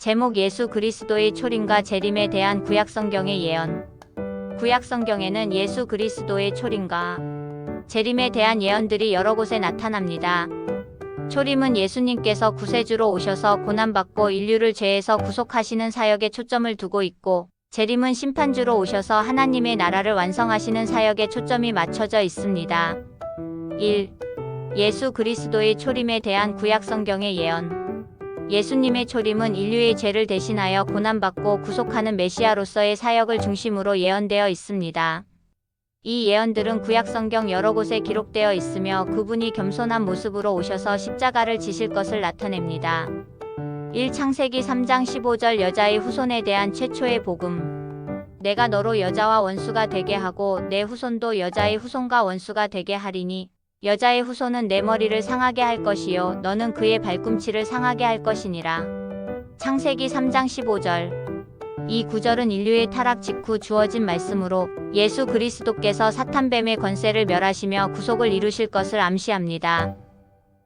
제목 예수 그리스도의 초림과 재림에 대한 구약성경의 예언. 구약성경에는 예수 그리스도의 초림과 재림에 대한 예언들이 여러 곳에 나타납니다. 초림은 예수님께서 구세주로 오셔서 고난받고 인류를 죄에서 구속하시는 사역에 초점을 두고 있고, 재림은 심판주로 오셔서 하나님의 나라를 완성하시는 사역에 초점이 맞춰져 있습니다. 1. 예수 그리스도의 초림에 대한 구약성경의 예언. 예수님의 초림은 인류의 죄를 대신하여 고난받고 구속하는 메시아로서의 사역을 중심으로 예언되어 있습니다. 이 예언들은 구약성경 여러 곳에 기록되어 있으며 그분이 겸손한 모습으로 오셔서 십자가를 지실 것을 나타냅니다. 1. 창세기 3장 15절 여자의 후손에 대한 최초의 복음. 내가 너로 여자와 원수가 되게 하고 내 후손도 여자의 후손과 원수가 되게 하리니 여자의 후손은 내 머리를 상하게 할 것이요 너는 그의 발꿈치를 상하게 할 것이니라. 창세기 3장 15절. 이 구절은 인류의 타락 직후 주어진 말씀으로 예수 그리스도께서 사탄뱀의 권세를 멸하시며 구속을 이루실 것을 암시합니다.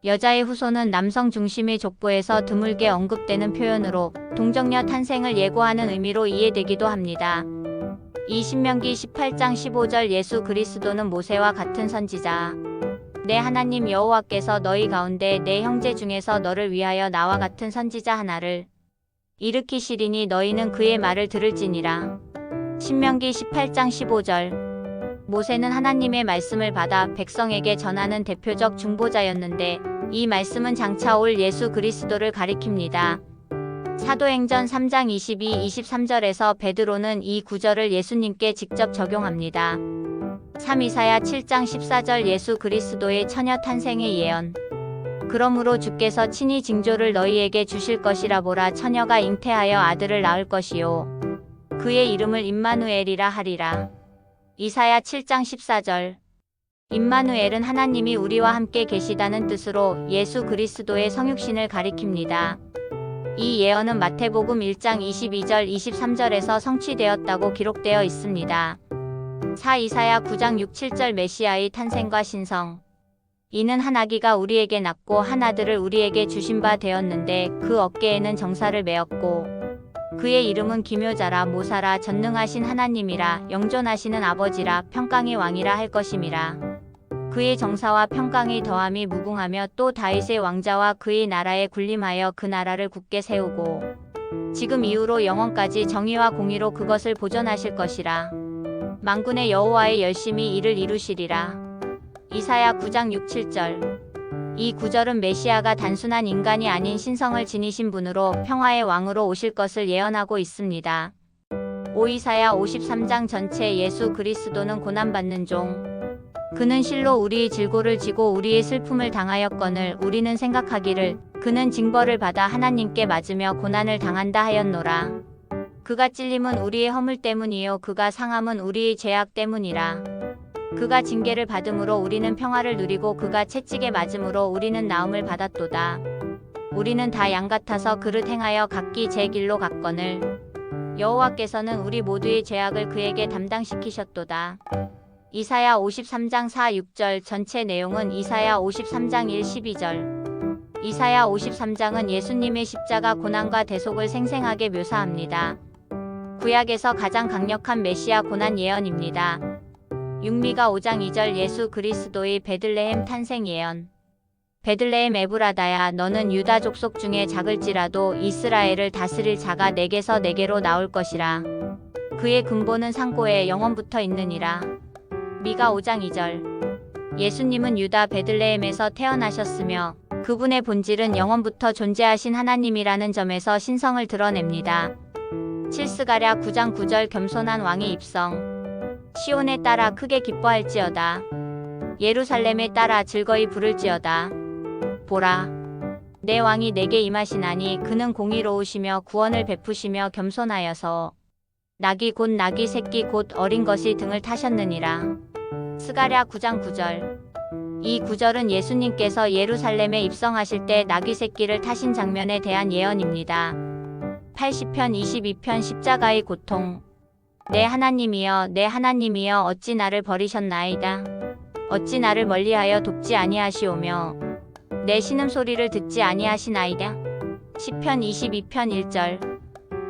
여자의 후손은 남성 중심의 족보에서 드물게 언급되는 표현으로 동정녀 탄생을 예고하는 의미로 이해되기도 합니다. 이 신명기 18장 15절 예수 그리스도는 모세와 같은 선지자. 내 하나님 여호와께서 너희 가운데 내 형제 중에서 너를 위하여 나와 같은 선지자 하나를 일으키시리니 너희는 그의 말을 들을지니라. 신명기 18장 15절. 모세는 하나님의 말씀을 받아 백성에게 전하는 대표적 중보자였는데 이 말씀은 장차 올 예수 그리스도를 가리킵니다. 사도행전 3장 22, 23절에서 베드로는 이 구절을 예수님께 직접 적용합니다. 3. 이사야 7장 14절 예수 그리스도의 처녀 탄생의 예언. 그러므로 주께서 친히 징조를 너희에게 주실 것이라 보라 처녀가 잉태하여 아들을 낳을 것이요 그의 이름을 임마누엘이라 하리라. 이사야 7장 14절. 임마누엘은 하나님이 우리와 함께 계시다는 뜻으로 예수 그리스도의 성육신을 가리킵니다. 이 예언은 마태복음 1장 22절 23절에서 성취되었다고 기록되어 있습니다. 4. 이사야 9장 6, 7절 메시아의 탄생과 신성. 이는 한 아기가 우리에게 낳고 한 아들을 우리에게 주신 바 되었는데 그 어깨에는 정사를 메었고 그의 이름은 기묘자라 모사라 전능하신 하나님이라 영존하시는 아버지라 평강의 왕이라 할 것임이라. 그의 정사와 평강의 더함이 무궁하며 또 다윗의 왕자와 그의 나라에 군림하여 그 나라를 굳게 세우고 지금 이후로 영원까지 정의와 공의로 그것을 보존하실 것이라. 만군의 여호와의 열심히 이를 이루시리라. 이사야 9장 6, 7절. 이 구절은 메시아가 단순한 인간이 아닌 신성을 지니신 분으로 평화의 왕으로 오실 것을 예언하고 있습니다. 5. 이사야 53장 전체 예수 그리스도는 고난받는 종. 그는 실로 우리의 질고를 지고 우리의 슬픔을 당하였거늘 우리는 생각하기를 그는 징벌을 받아 하나님께 맞으며 고난을 당한다 하였노라. 그가 찔림은 우리의 허물 때문이요 그가 상함은 우리의 죄악 때문이라. 그가 징계를 받음으로 우리는 평화를 누리고 그가 채찍에 맞음으로 우리는 나음을 받았도다. 우리는 다 양 같아서 그릇 행하여 각기 제 길로 갔거늘 여호와께서는 우리 모두의 죄악을 그에게 담당시키셨도다. 이사야 53장 4, 6절 전체 내용은 이사야 53장 1, 12절. 이사야 53장은 예수님의 십자가 고난과 대속을 생생하게 묘사합니다. 구약에서 가장 강력한 메시아 고난 예언입니다. 6. 미가 5장 2절 예수 그리스도의 베들레헴 탄생 예언. 베들레헴 에브라다야 너는 유다 족속 중에 작을지라도 이스라엘을 다스릴 자가 내게서 내게로 나올 것이라. 그의 근본은 상고에 영원부터 있느니라. 미가 5장 2절. 예수님은 유다 베들레헴에서 태어나셨으며 그분의 본질은 영원부터 존재하신 하나님이라는 점에서 신성을 드러냅니다. 7. 스가랴 9장 9절 겸손한 왕의 입성. 시온에 따라 크게 기뻐할지어다. 예루살렘에 따라 즐거이 부를지어다. 보라, 내 왕이 내게 임하시나니 그는 공의로우시며 구원을 베푸시며 겸손하여서 낙이 곧 낙이 새끼 곧 어린 것이 등을 타셨느니라. 스가랴 9장 9절. 이 구절은 예수님께서 예루살렘에 입성하실 때 낙이 새끼를 타신 장면에 대한 예언입니다. 80편 22편 십자가의 고통. 내 하나님이여 내 하나님이여 어찌 나를 버리셨나이다. 어찌 나를 멀리하여 돕지 아니하시오며 내 신음소리를 듣지 아니하시나이다. 시편 22편 1절.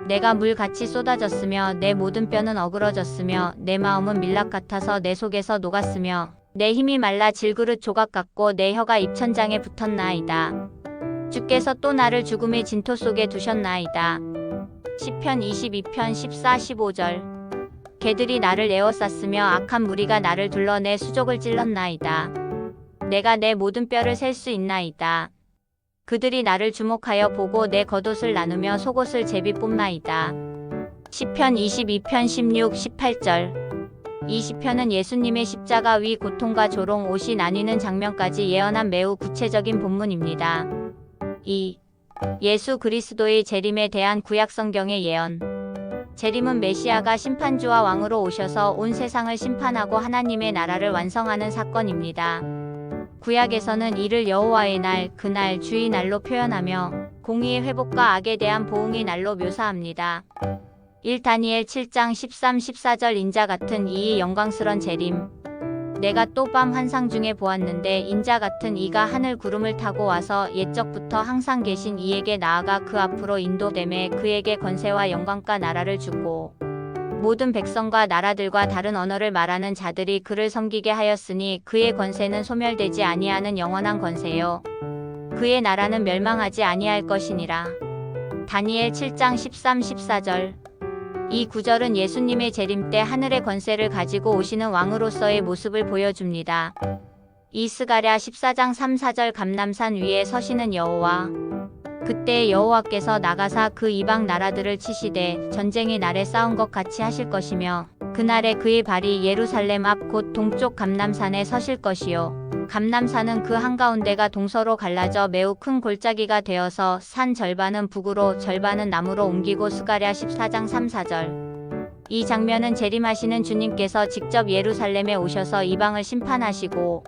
내가 물같이 쏟아졌으며 내 모든 뼈는 어그러졌으며 내 마음은 밀랍 같아서 내 속에서 녹았으며 내 힘이 말라 질그릇 조각 같고 내 혀가 입천장에 붙었나이다. 주께서 또 나를 죽음의 진토 속에 두셨나이다. 시편 22편 14, 15절. 개들이 나를 에워쌌으며 악한 무리가 나를 둘러 내 수족을 찔렀나이다. 내가 내 모든 뼈를 셀 수 있나이다. 그들이 나를 주목하여 보고 내 겉옷을 나누며 속옷을 제비 뽑나이다. 시편 22편 16, 18절. 이 시편은 예수님의 십자가 위 고통과 조롱 옷이 나뉘는 장면까지 예언한 매우 구체적인 본문입니다. 2. 예수 그리스도의 재림에 대한 구약 성경의 예언. 재림은 메시아가 심판주와 왕으로 오셔서 온 세상을 심판하고 하나님의 나라를 완성하는 사건입니다. 구약에서는 이를 여호와의 날, 그날, 주의 날로 표현하며 공의의 회복과 악에 대한 보응의 날로 묘사합니다. 1 다니엘 7장 13, 14절. 인자 같은 이의 영광스런 재림. 내가 또 밤 환상 중에 보았는데 인자 같은 이가 하늘 구름을 타고 와서 옛적부터 항상 계신 이에게 나아가 그 앞으로 인도되매 그에게 권세와 영광과 나라를 주고 모든 백성과 나라들과 다른 언어를 말하는 자들이 그를 섬기게 하였으니 그의 권세는 소멸되지 아니하는 영원한 권세요. 그의 나라는 멸망하지 아니할 것이니라. 다니엘 7장 13, 14절. 이 구절은 예수님의 재림 때 하늘의 권세를 가지고 오시는 왕으로서의 모습을 보여줍니다. 이스가랴 14장 3, 4절. 감람산 위에 서시는 여호와. 그때 여호와께서 나가사 그 이방 나라들을 치시되 전쟁의 날에 싸운 것 같이 하실 것이며 그날에 그의 발이 예루살렘 앞 곧 동쪽 감람산에 서실 것이요. 감람산은 그 한가운데가 동서로 갈라져 매우 큰 골짜기가 되어서 산 절반은 북으로 절반은 남으로 옮기고. 스가랴 14장 3, 4절. 이 장면은 재림하시는 주님께서 직접 예루살렘에 오셔서 이방을 심판하시고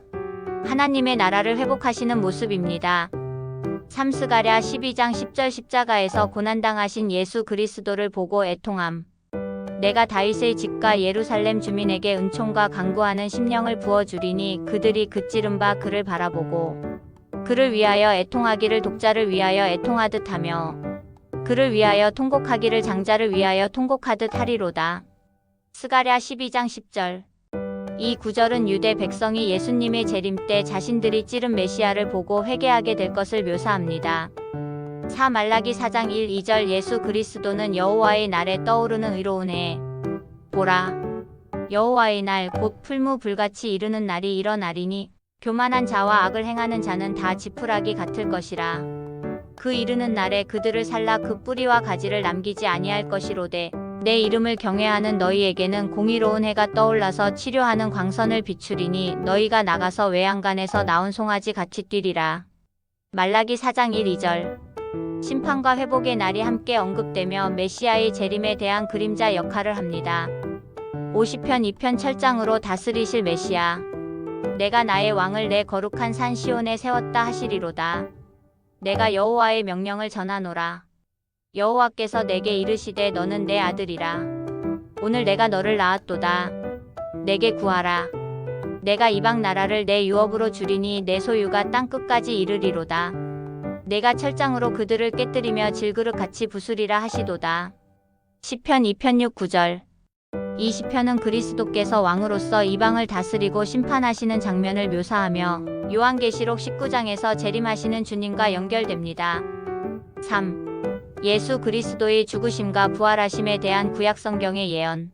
하나님의 나라를 회복하시는 모습입니다. 3. 스가랴 12장 10절. 십자가에서 고난당하신 예수 그리스도를 보고 애통함. 내가 다윗의 집과 예루살렘 주민에게 은총과 간구하는 심령을 부어주리니 그들이 그찌른 바 그를 바라보고 그를 위하여 애통하기를 독자를 위하여 애통하듯 하며 그를 위하여 통곡하기를 장자를 위하여 통곡하듯 하리로다. 스가랴 12장 10절. 이 구절은 유대 백성이 예수님의 재림 때 자신들이 찌른 메시아를 보고 회개하게 될 것을 묘사합니다. 4. 말라기 4장 1, 2절. 예수 그리스도는 여호와의 날에 떠오르는 의로운 해. 보라, 여호와의 날 곧 풀무불같이 이르는 날이 일어나리니 교만한 자와 악을 행하는 자는 다 지푸라기 같을 것이라. 그 이르는 날에 그들을 살라 그 뿌리와 가지를 남기지 아니할 것이로되 내 이름을 경외하는 너희에게는 공의로운 해가 떠올라서 치료하는 광선을 비추리니 너희가 나가서 외양간에서 나온 송아지 같이 뛰리라. 말라기 4장 1, 2절. 심판과 회복의 날이 함께 언급되며 메시아의 재림에 대한 그림자 역할을 합니다. 50편 2편. 철장으로 다스리실 메시아. 내가 나의 왕을 내 거룩한 산 시온에 세웠다 하시리로다. 내가 여호와의 명령을 전하노라. 여호와께서 내게 이르시되 너는 내 아들이라. 오늘 내가 너를 낳았도다. 내게 구하라. 내가 이방 나라를 내 유업으로 주리니 내 소유가 땅 끝까지 이르리로다. 내가 철장으로 그들을 깨뜨리며 질그릇 같이 부수리라 하시도다. 시편 2편 6, 9절. 이 시편은 그리스도께서 왕으로서 이방을 다스리고 심판하시는 장면을 묘사하며 요한계시록 19장에서 재림하시는 주님과 연결됩니다. 3. 예수 그리스도의 죽으심과 부활하심에 대한 구약 성경의 예언.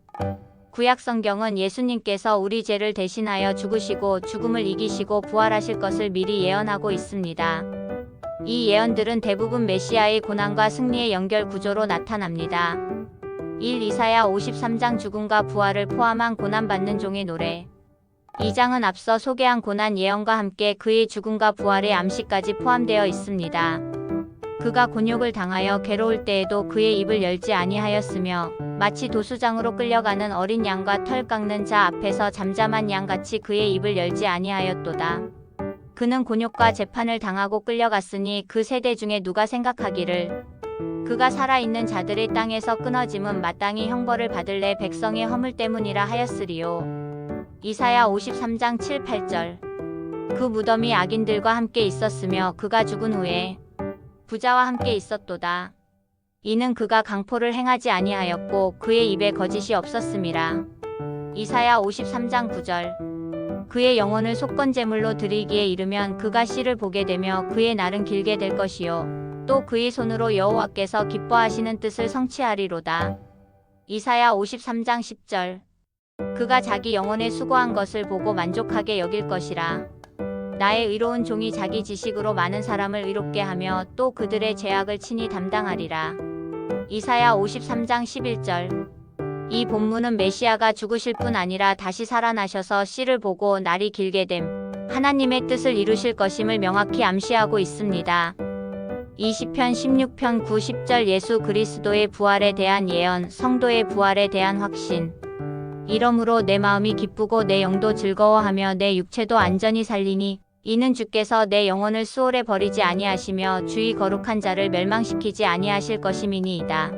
구약 성경은 예수님께서 우리 죄를 대신하여 죽으시고 죽음을 이기시고 부활하실 것을 미리 예언하고 있습니다. 이 예언들은 대부분 메시아의 고난과 승리의 연결 구조로 나타납니다. 1. 이사야 53장. 죽음과 부활을 포함한 고난받는 종의 노래. 2장은 앞서 소개한 고난 예언과 함께 그의 죽음과 부활의 암시까지 포함되어 있습니다. 그가 곤욕을 당하여 괴로울 때에도 그의 입을 열지 아니하였으며 마치 도수장으로 끌려가는 어린 양과 털 깎는 자 앞에서 잠잠한 양같이 그의 입을 열지 아니하였도다. 그는 곤욕과 재판을 당하고 끌려갔으니 그 세대 중에 누가 생각하기를 그가 살아있는 자들의 땅에서 끊어짐은 마땅히 형벌을 받을래 백성의 허물 때문이라 하였으리요. 이사야 53장 7, 8절. 그 무덤이 악인들과 함께 있었으며 그가 죽은 후에 부자와 함께 있었도다. 이는 그가 강포를 행하지 아니하였고 그의 입에 거짓이 없었음이라. 이사야 53장 9절. 그의 영혼을 속건제물로 드리기에 이르면 그가 씨를 보게 되며 그의 날은 길게 될 것이요 또 그의 손으로 여호와께서 기뻐하시는 뜻을 성취하리로다. 이사야 53장 10절. 그가 자기 영혼에 수고한 것을 보고 만족하게 여길 것이라. 나의 의로운 종이 자기 지식으로 많은 사람을 의롭게 하며 또 그들의 죄악을 친히 담당하리라. 이사야 53장 11절. 이 본문은 메시아가 죽으실 뿐 아니라 다시 살아나셔서 씨를 보고 날이 길게 됨, 하나님의 뜻을 이루실 것임을 명확히 암시하고 있습니다. 이 시편 16편 9, 10절. 예수 그리스도의 부활에 대한 예언, 성도의 부활에 대한 확신. 이러므로 내 마음이 기쁘고 내 영도 즐거워하며 내 육체도 안전히 살리니 이는 주께서 내 영혼을 수월에 버리지 아니하시며 주의 거룩한 자를 멸망시키지 아니하실 것임이니이다.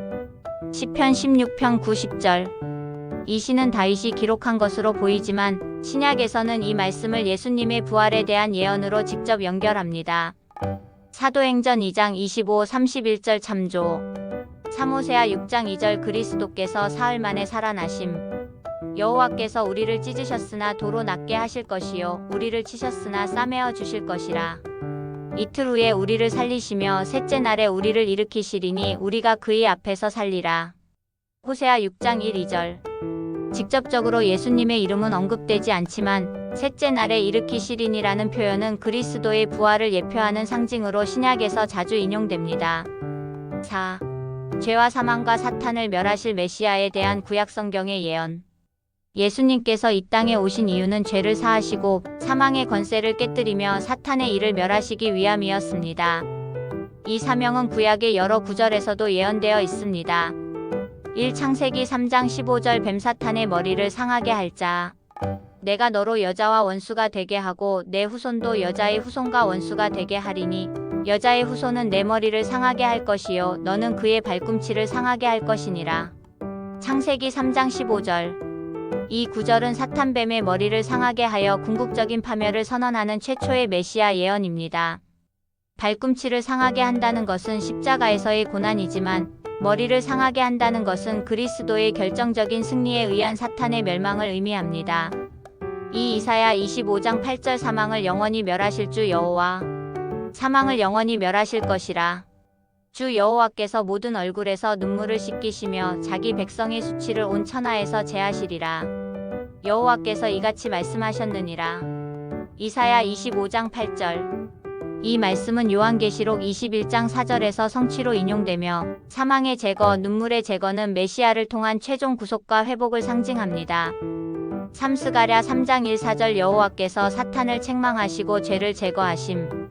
시편 16편 9, 10절. 이 시는 다윗이 기록한 것으로 보이지만 신약에서는 이 말씀을 예수님의 부활에 대한 예언으로 직접 연결합니다. 사도행전 2장 25, 31절 참조. 사모세아 6장 2절. 그리스도께서 사흘 만에 살아나심. 여호와께서 우리를 찢으셨으나 도로 낫게 하실 것이요 우리를 치셨으나 싸매어 주실 것이라. 이틀 후에 우리를 살리시며 셋째 날에 우리를 일으키시리니 우리가 그의 앞에서 살리라. 호세아 6장 1, 2절. 직접적으로 예수님의 이름은 언급되지 않지만 셋째 날에 일으키시리니라는 표현은 그리스도의 부활을 예표하는 상징으로 신약에서 자주 인용됩니다. 4. 죄와 사망과 사탄을 멸하실 메시아에 대한 구약성경의 예언. 예수님께서 이 땅에 오신 이유는 죄를 사하시고 사망의 권세를 깨뜨리며 사탄의 일을 멸하시기 위함이었습니다. 이 사명은 구약의 여러 구절에서도 예언되어 있습니다. 1 창세기 3장 15절. 뱀 사탄의 머리를 상하게 할 자. 내가 너로 여자와 원수가 되게 하고 내 후손도 여자의 후손과 원수가 되게 하리니 여자의 후손은 내 머리를 상하게 할 것이요 너는 그의 발꿈치를 상하게 할 것이니라. 창세기 3장 15절. 이 구절은 사탄뱀의 머리를 상하게 하여 궁극적인 파멸을 선언하는 최초의 메시아 예언입니다. 발꿈치를 상하게 한다는 것은 십자가에서의 고난이지만 머리를 상하게 한다는 것은 그리스도의 결정적인 승리에 의한 사탄의 멸망을 의미합니다. 이 이사야 25장 8절. 사망을 영원히 멸하실 주 여호와. 사망을 영원히 멸하실 것이라. 주 여호와께서 모든 얼굴에서 눈물을 씻기시며 자기 백성의 수치를 온 천하에서 제하시리라. 여호와께서 이같이 말씀하셨느니라. 이사야 25장 8절. 이 말씀은 요한계시록 21장 4절에서 성취로 인용되며 사망의 제거, 눈물의 제거는 메시아를 통한 최종 구속과 회복을 상징합니다. 삼스가랴 3장 1, 4절. 여호와께서 사탄을 책망하시고 죄를 제거하심.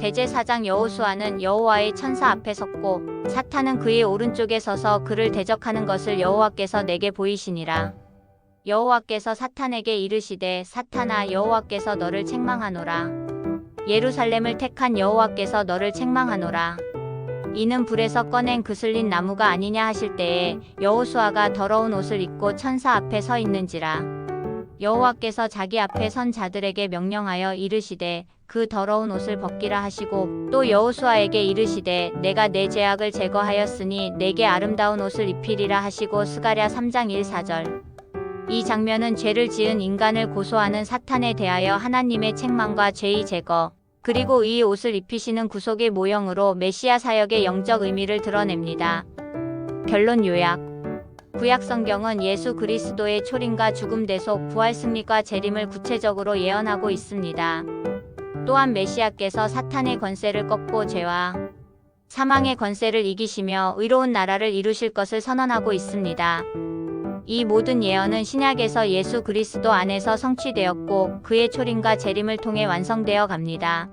대제사장 여호수아는 여호와의 천사 앞에 섰고 사탄은 그의 오른쪽에 서서 그를 대적하는 것을 여호와께서 내게 보이시니라. 여호와께서 사탄에게 이르시되 사탄아 여호와께서 너를 책망하노라. 예루살렘을 택한 여호와께서 너를 책망하노라. 이는 불에서 꺼낸 그슬린 나무가 아니냐 하실 때에 여호수아가 더러운 옷을 입고 천사 앞에 서 있는지라. 여호와께서 자기 앞에 선 자들에게 명령하여 이르시되 그 더러운 옷을 벗기라 하시고 또 여호수아에게 이르시되 내가 내 죄악을 제거하였으니 내게 아름다운 옷을 입히리라 하시고 스가랴 3장 1, 4절. 이 장면은 죄를 지은 인간을 고소하는 사탄에 대하여 하나님의 책망과 죄의 제거, 그리고 이 옷을 입히시는 구속의 모형으로 메시아 사역의 영적 의미를 드러냅니다. 결론 요약. 구약 성경은 예수 그리스도의 초림과 죽음 대속, 부활 승리과 재림을 구체적으로 예언하고 있습니다. 또한 메시아께서 사탄의 권세를 꺾고 죄와 사망의 권세를 이기시며 의로운 나라를 이루실 것을 선언하고 있습니다. 이 모든 예언은 신약에서 예수 그리스도 안에서 성취되었고 그의 초림과 재림을 통해 완성되어 갑니다.